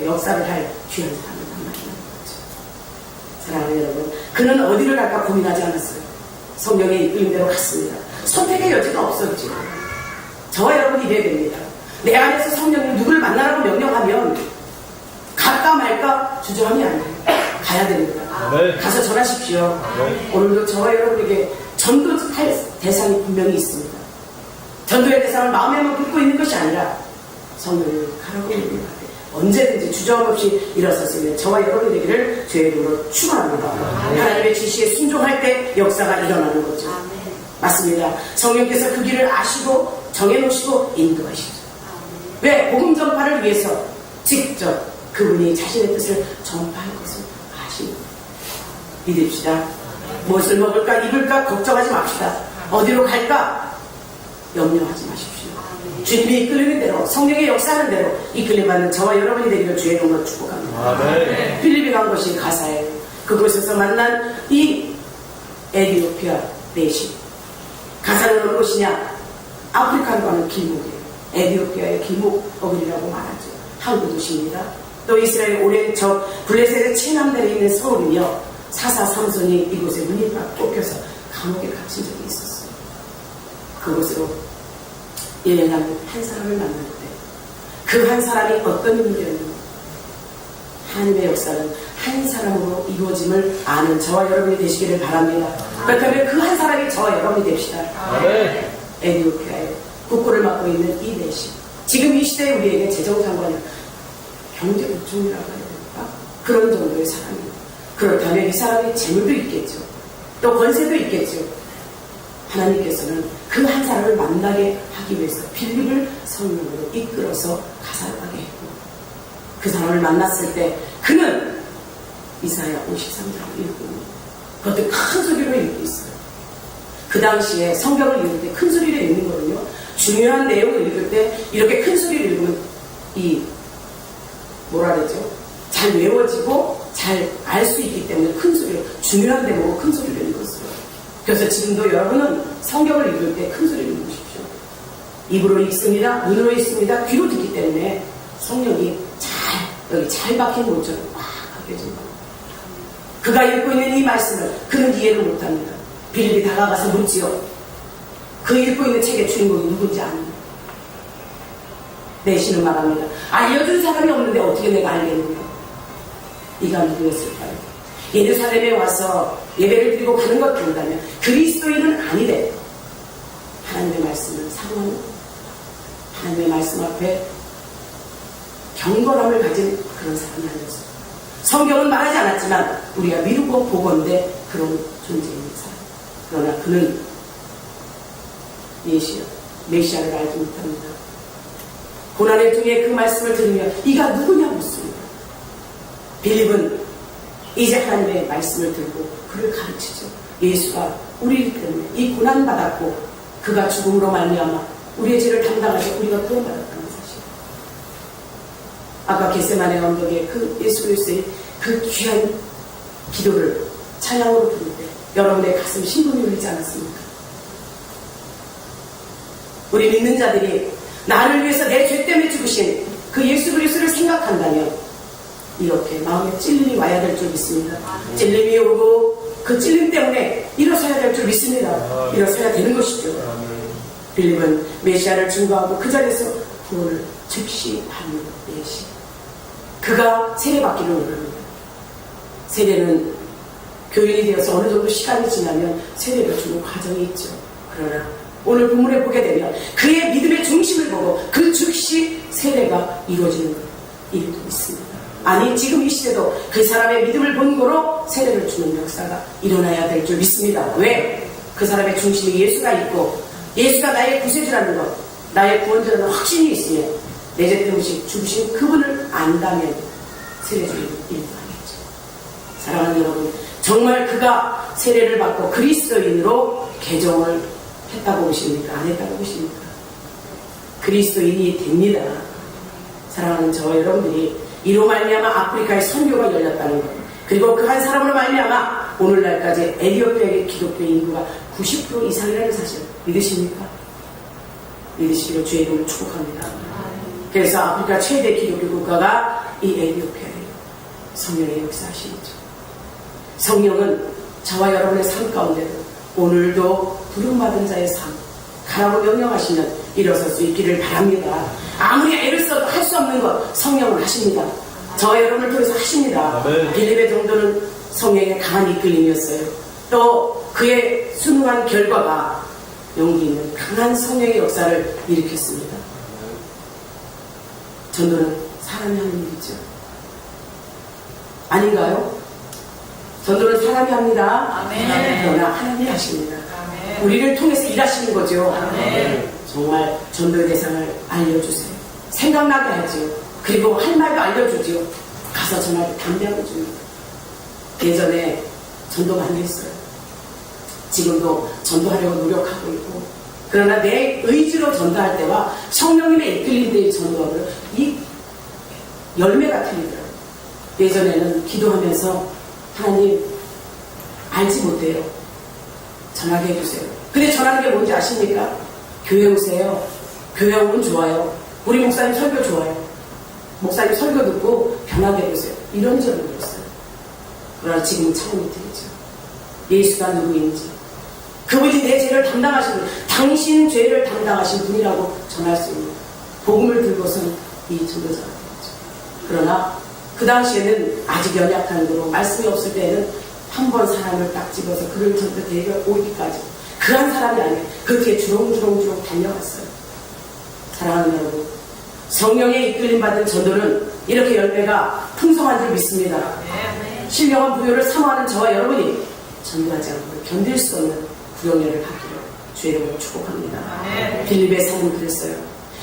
역사를 할 귀한 사람을 만나는 거죠. 사랑하는 여러분, 그는 어디를 갈까 고민하지 않았어요. 성령의 이끌림대로 갔습니다. 선택의 여지가 없었죠. 저와 여러분이 이래야 됩니다. 내 안에서 성령이 누구를 만나라고 명령하면 갈까 말까 주저함이 아니에요. 가야 됩니다. 네. 가서 전하십시오. 네. 오늘도 저와 여러분에게 전도할 대상이 분명히 있습니다. 전도의 대상을 마음에만 품고 있는 것이 아니라 성령을 가라고 얘기합니다. 언제든지 주저함 없이 일어섰으면 저와 여러분이 되기를 주의 이름으로 축원합니다. 하나님의 지시에 순종할 때 역사가 일어나는 거죠. 맞습니다. 성령께서 그 길을 아시고 정해놓으시고 인도하시죠. 왜? 복음 전파를 위해서 직접 그분이 자신의 뜻을 전파할 것을 아십니다. 믿읍시다. 무엇을 먹을까 입을까 걱정하지 맙시다. 어디로 갈까 염려하지 마십시오. 주님이 이끌리는 대로 성령의 역사하는 대로 이끌림받는 저와 여러분이 되기를 주의 이름으로 축복합니다. 필리핀 간 것이 가사예요. 그곳에서 만난 이 에티오피아 내시. 가사는 어느 곳이냐? 아프리카로 가는 길목이에요. 에티오피아의 길목 어글이라고 말하죠. 항구 도시입니다. 또 이스라엘 오랜 적 블레셋의 최남단에 있는 서울이며 사사 삼손이 이곳에 문이 뽑혀서 감옥에 갇힌 적이 있었어요. 그곳으로 여행한 한 사람을 만났는데 그 한 사람이 어떤 인물이었는가? 하나님의 역사는 한 사람으로 이루어짐을 아는 저와 여러분이 되시기를 바랍니다. 그렇다면 그 한 사람이 저와 여러분이 됩시다. 에티오피아의 국고를 맡고 있는 이 내시. 지금 이 시대에 우리에게 재정상관이 경제 고충이라고 해야 될까? 그런 정도의 사람입니다. 그렇다면 이 사람이 재물도 있겠죠. 또 권세도 있겠죠. 하나님께서는 그 한 사람을 만나게 하기 위해서 필립을 성령으로 이끌어서 가사를 하게 했고 그 사람을 만났을 때 그는 이사야 53장을 읽고 그것도 큰 소리로 읽고 있어요. 그 당시에 성경을 읽을 때 큰 소리로 읽는 거는요. 중요한 내용을 읽을 때 이렇게 큰 소리로 읽으면 이 뭐라 그러죠? 잘 외워지고 잘 알 수 있기 때문에 큰 소리로 중요한 대목을 큰 소리로 읽었어요. 그래서 지금도 여러분은 성경을 읽을 때 큰 소리로 읽으십시오. 입으로 읽습니다. 눈으로 읽습니다. 귀로 듣기 때문에 성령이 여기 잘 박힌 못처럼 꽉 박혀진다. 그가 읽고 있는 이 말씀을 그는 이해를 못합니다. 빌립이 다가가서 묻지요. 그 읽고 있는 책의 주인공이 누군지 압니다. 내시는 말합니다. 알려준 사람이 없는데 어떻게 내가 알겠느냐. 네가 누구였을까요? 예루살렘에 와서 예배를 드리고 가는 것 같다면 그리스도인은 아니래. 하나님의 말씀을 사모하는 하나님의 말씀 앞에 경건함을 가진 그런 사람이 아니었어요. 성경은 말하지 않았지만 우리가 미루고 보건대 그런 존재인 사람. 그러나 그는 메시아를 알지 못합니다. 고난의 중에 그 말씀을 들으며 이가 누구냐 묻습니다. 빌립은 이제 하나님의 말씀을 들고 그를 가르치죠. 예수가 우리 때문에 이 고난받았고 그가 죽음으로 말미암아 우리의 죄를 담당하셔 우리가 구원받았다는 사실. 아까 겟세마네 언덕에 그 예수 그리스도의 그 귀한 기도를 찬양으로 부를 때 여러분의 가슴 신분이 울리지 않았습니까? 우리 믿는 자들이 나를 위해서 내 죄 때문에 죽으신 그 예수 그리스도를 생각한다면 이렇게 마음에 찔림이 와야 될 줄 믿습니다. 찔림이 오고 그 찔림 때문에 일어서야 될 줄 믿습니다. 일어서야 되는 것이죠. 빌립은 메시아를 증거하고 그 자리에서 구원을 즉시 받는 메시. 그가 세례받기를 원합니다. 세례는 교인이 되어서 어느 정도 시간이 지나면 세례를 주는 과정이 있죠. 그러나 오늘 본문에 보게 되면 그의 믿음의 중심을 보고 그 즉시 세례가 이루어지는 일도 있습니다. 아니 지금 이 시대도 그 사람의 믿음을 본고로 세례를 주는 역사가 일어나야 될 줄 믿습니다. 왜? 그 사람의 중심에 예수가 있고 예수가 나의 구세주라는 것, 나의 구원자라는 확신이 있으면 내 죄 때문에 죽으신 그분을 안다면 세례 주는 일도 아니죠. 사랑하는 여러분, 정말 그가 세례를 받고 그리스도인으로 개종을 했다고 보십니까? 안 했다고 보십니까? 그리스도인이 됩니다. 사랑하는 저와 여러분들이 이로 말미암아 아프리카의 선교가 열렸다는 것, 그리고 그 한 사람으로 말미암아 오늘날까지 에티오피아의 기독교 인구가 90% 이상이라는 사실 믿으십니까? 믿으시기로 주의 이름을 축복합니다. 그래서 아프리카 최대 기독교 국가가 이 에티오피아예요. 성령의 역사하시죠. 성령은 저와 여러분의 삶 가운데도 오늘도 부름받은 자의 삶 가라고 명령하시면 일어설 수 있기를 바랍니다. 아무리 애를 써도 할 수 없는 것 성령은 하십니다. 저와 여러분을 통해서 하십니다. 빌립의 정도는 성령의 강한 이끌림이었어요. 또 그의 순응한 결과가 용기 있는 강한 성령의 역사를 일으켰습니다. 전도는 사람이 하는 일이죠. 아닌가요? 전도는 사람이 합니다. 그러나 하나님이 하십니다. 우리를 통해서 일하시는 거죠. 정말 전도의 대상을 알려주세요. 생각나게 하죠. 그리고 할 말도 알려주죠. 가서 전화를 담대하게 줍니다. 예전에 전도 많이 했어요. 지금도 전도하려고 노력하고 있고, 그러나 내 의지로 전도할 때와 성령님의 이끌림 대의 전도하고는 이 열매가 틀리더라고요. 예전에는 기도하면서 하나님 알지 못해요. 전하게 해주세요. 근데 전하는 게 뭔지 아십니까? 교회 오세요. 교회 오면 좋아요. 우리 목사님 설교 좋아요. 목사님 설교 듣고 변하게 해보세요. 이런 점을 들었어요. 그러나 지금은 차원이 틀리죠. 예수가 누구인지, 그분이 내 죄를 담당하신, 당신 죄를 담당하신 분이라고 전할 수 있는 복음을 들고선 이 전도자가 되었죠. 그러나 그 당시에는 아직 연약한 거로 말씀이 없을 때에는 한 번 사람을 딱 집어서 그를 전도 대결 오기까지 그런 사람이 아니에요. 그 뒤에 주렁주렁 달려갔어요. 사랑하는 여러분, 성령의 이끌림 받은 전도는 이렇게 열매가 풍성한 줄 믿습니다. 신령한 부요를 사모하는 저와 여러분이 전도하지 않고 견딜 수 없는 구령회를 받기로 주의 이름으로 축복합니다. 빌립의 삶은 그랬어요.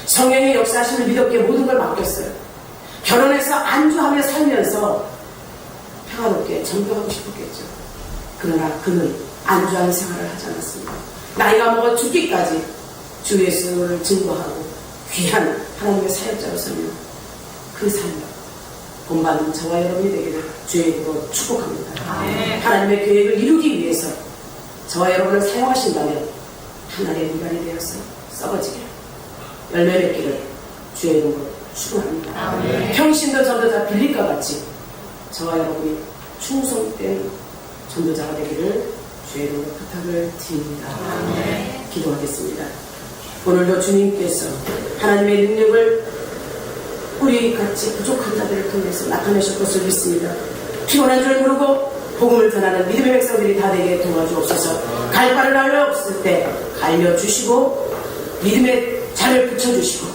성령의 역사하심을 믿었기에 모든 걸 맡겼어요. 결혼해서 안주하며 살면서 평화롭게 전도하고 싶었겠죠. 그러나 그는 안주하는 생활을 하지 않았습니다. 나이가 먹어 죽기까지 주 예수를 증거하고 귀한 하나님의 사역자로 서는 그 삶을 본받는 저와 여러분이 되기를 주의 이름으로 축복합니다. 하나님의 계획을 이루기 위해서 저와 여러분을 사용하신다면 하나님의 미간이 되어서 썩어지기를 열매 맺기를 주의 이름으로 축원합니다. 평신도 전도자 빌립과 같이 저와 여러분이 충성된 전도자가 되기를 주의 이름으로 부탁을 드립니다. 기도하겠습니다. 오늘도 주님께서 하나님의 능력을 우리 같이 부족한 자들을 통해서 나타내실 것을 믿습니다. 피곤한 줄 모르고 복음을 전하는 믿음의 백성들이 다 되게 도와주옵소서. 갈 바를 알려없을 때 알려주시고 믿음의 자를 붙여주시고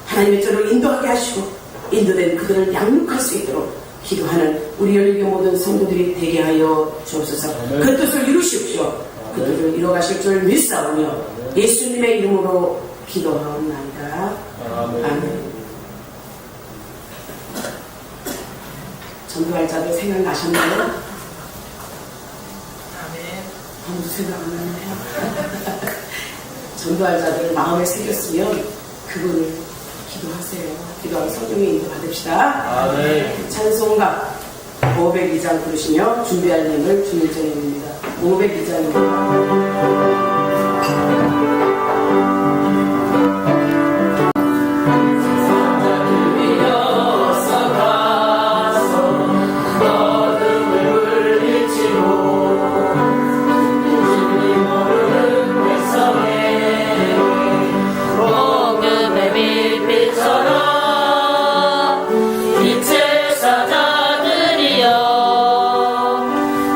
하나님의 자로 인도하게 하시고 인도된 그들을 양육할 수 있도록 기도하는 우리 열리교 모든 성도들이 되게 하여 주옵소서. 그 뜻을 이루십시오. 그 뜻을 이뤄가실 줄 믿사오며 예수님의 이름으로 기도하옵나이다. 아멘. 전도할 자들 생각나셨나요? 아무도 생각 안 나네요. 전도할 자들 마음에 새겼으면 그분을 기도하세요. 기도하고 성령의 인도 받읍시다. 찬송가 502장 부르시며 준비할 님을 주님 전해드립니다. 502장입니다.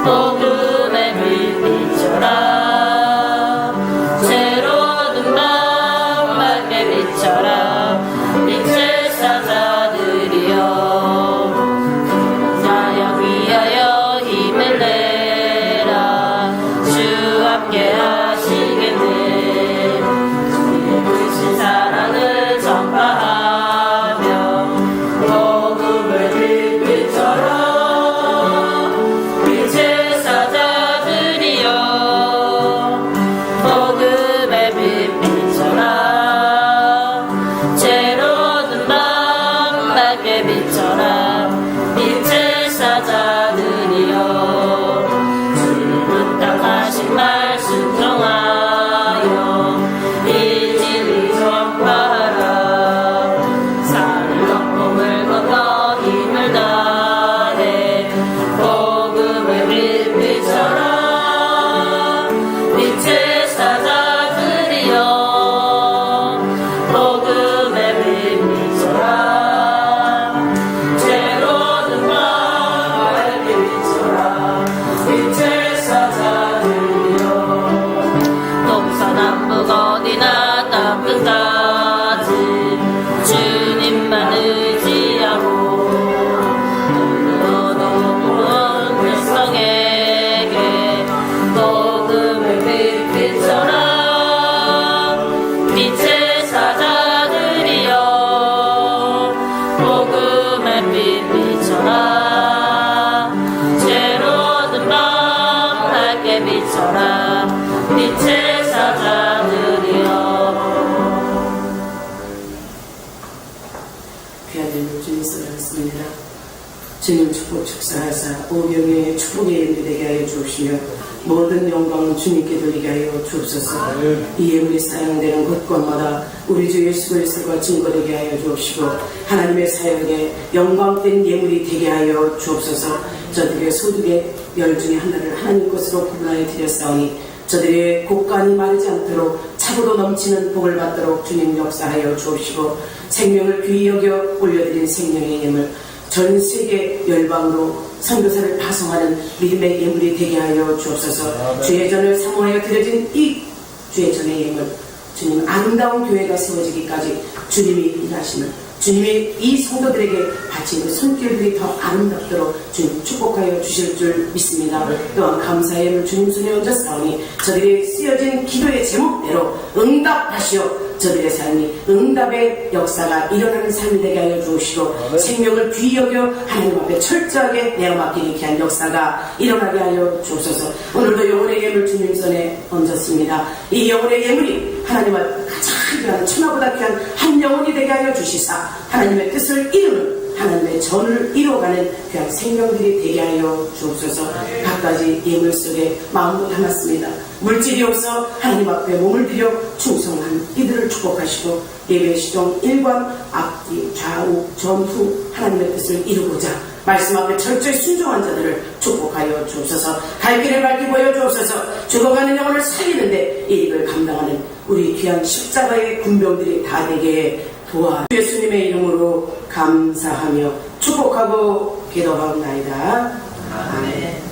어둠의 빛 비춰라. 공정하여 이 진리 전파하라. 산을 넘고 물 건너 힘을 다해 복음을 빛비춰라. 빛의 사자들이여 복음을 빛비춰라. 죄로든 밤 밝게 비춰라. 빛의 사자들이여 동서남북 어디나 땅끝까지 주님만 의지하고 너도 온 백성에게 복음을 빛비춰라. 빛의 사자들이여 복음을 빛비춰라. 죄로든 밤 밝게 비춰라. 빛의 사자들이여. 귀하된 주님 사랑했습니다. 주님 축복 축사하사 오병의 축복의 예물이 되게 하여 주옵시며 모든 영광 주님께 돌리게 하여 주옵소서. 이 예물이 사용되는 곳곳마다 우리 주 예수 그리스도가 증거되게 하여 주옵시고 하나님의 사역에 영광된 예물이 되게 하여 주옵소서. 저들의 소득의 열 중에 하나를 하나님 것으로 구분하여 드렸사오니 저들의 곳간이 마르지 않도록 차고도 넘치는 복을 받도록 주님 역사하여 주옵시고 생명을 귀히 여겨 올려드린 생명의 예물 전 세계 열방으로 선교사를 파송하는 믿음의 예물이 되게 하여 주옵소서. 주의 전을 사모하여 드려진 이 주의 전의 예물 주님 아름다운 교회가 세워지기까지 주님이 일하시는 주님이 이 성도들에게 바치는 손길들이 더 아름답도록 주님 축복하여 주실 줄 믿습니다. 또한 감사의 예물 주님 손에 얹었사오니 저들이 쓰여진 기도의 제목대로 응답하시오. 저들의 삶이 응답의 역사가 일어나는 삶이 되게 하여 주시고 생명을 귀히 여겨 하나님 앞에 철저하게 내어맡기는 귀한 역사가 일어나게 하여 주옵소서. 오늘도 영혼의 예물 주님 손에 얹었습니다. 이 영혼의 예물이 하나님 앞에 가장 귀한 천하보다 귀한 한 영혼이 되게 하여 주시사 하나님의 뜻을 이루는 하나님의 전을 이루어가는 귀한 생명들이 되게 하여 주옵소서. 각가지 예물 속에 마음도 담았습니다. 물질이 없어 하나님 앞에 몸을 비려 충성한 이들을 축복하시고 예배 시종 일관 앞뒤 좌우 전후 하나님의 뜻을 이루고자 말씀 앞에 철저히 순종한 자들을 축복하여 주옵소서. 갈 길을 밝히 보여 주옵소서. 죽어가는 영혼을 살리는데 이 일을 감당하는 우리 귀한 십자가의 군병들이 다 되게 도와 예수님의 이름으로 감사하며 축복하고 기도하옵나이다. 아멘.